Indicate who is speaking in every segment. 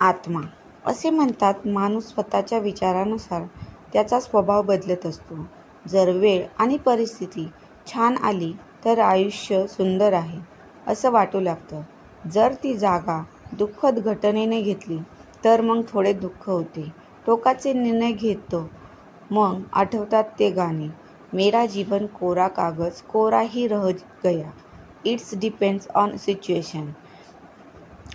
Speaker 1: आत्मा असे म्हणतात, माणूस स्वतःच्या विचारानुसार त्याचा स्वभाव बदलत असतो. जर वेळ आणि परिस्थिती छान आली तर आयुष्य सुंदर आहे असं वाटू लागतं. जर ती जागा दुःखद घटनेने घेतली तर मग थोडे दुःख होते. टोकाचे निर्णय घेतो मग आठवतात ते गाणे, मेरा जीवन कोरा कागज कोरा ही रह गया. इट्स डिपेंड्स ऑन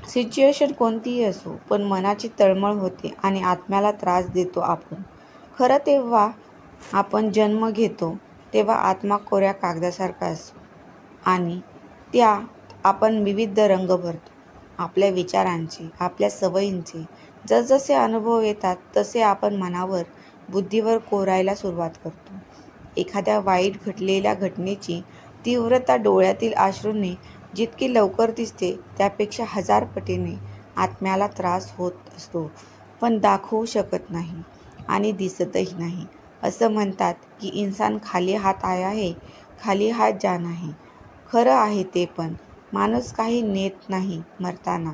Speaker 1: सिच्युएशन कोणतीही असो, पण मनाची तळमळ होते आणि आत्म्याला त्रास देतो आपण. खरं तेव्हा आपण जन्म घेतो तेव्हा आत्मा कोऱ्या कागदासारखा असतो आणि त्यात आपण विविध रंग भरतो. आपल्या विचारांचे, आपल्या सवयींचे. जसजसे अनुभव येतात तसे आपण मनावर, बुद्धीवर कोरायला सुरुवात करतो. एखाद्या वाईट घडलेल्या घटनेची तीव्रता डोळ्यातील अश्रूंनी जितकी लवकर दिसते त्यापेक्षा 1000 पटीने आत्म्याला त्रास होत असतो, पण दाखवू शकत नाही आणि दिसतही नाही. असं म्हणतात की इंसान खाली हात आया है, खाली हात जाना है. खरं आहे ते पण. माणूस काही नेत नाही मरताना.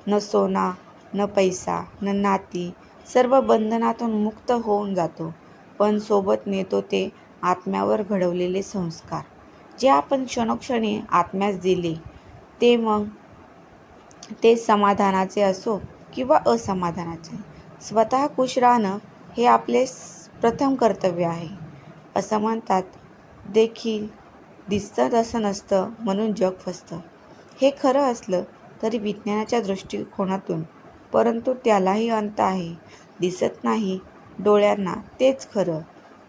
Speaker 1: न सोना, न पैसा, न नाती. सर्व बंधनातून मुक्त होऊन जातो. पण सोबत नेतो ते आत्म्यावर घडवलेले संस्कार, जे आपण क्षणोक्षणी आत्म्यास दिले. ते मग ते समाधानाचे असो किंवा असमाधानाचे. स्वतः खुश राहणं हे आपले प्रथम कर्तव्य आहे. असं म्हणतात, देखील दिसतं तसं नसतं म्हणून जग फसतं. हे खरं असलं तरी विज्ञानाच्या दृष्टिकोनातून, परंतु त्यालाही अंत आहे. दिसत नाही डोळ्यांना तेच खरं.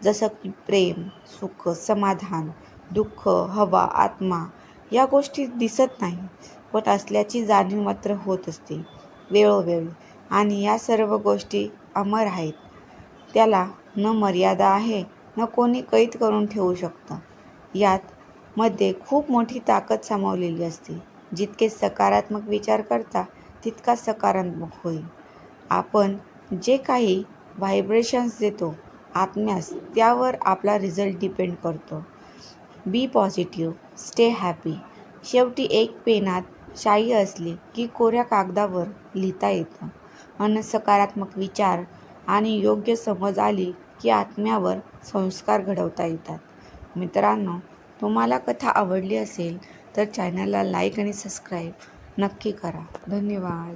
Speaker 1: जसं की प्रेम, सुख, समाधान, दुःख, हवा, आत्मा या गोष्टी दिसत नाही, पण असल्याची जाणीव मात्र होत असते वेळोवेळी. आणि या सर्व गोष्टी अमर आहेत. त्याला न मर्यादा आहे, न कोणी कैद करून ठेवू शकतं. यात मध्ये खूप मोठी ताकद सामावलेली असते. जितके सकारात्मक विचार करता तितका सकारात्मक होईल. आपण जे काही व्हायब्रेशन्स देतो आत्म्यास, त्यावर आपला रिझल्ट डिपेंड करतो. बी पॉझिटिव्ह, स्टे हॅपी. शेवटी एक पेनात शाई असली की कोऱ्या कागदावर लिहिता येतं. अन सकारात्मक विचार आणि योग्य समज आली की आत्म्यावर संस्कार घडवता येतात. मित्रांनो, तुम्हाला कथा आवडली असेल तर चॅनलला लाईक आणि सबस्क्राईब नक्की करा. धन्यवाद.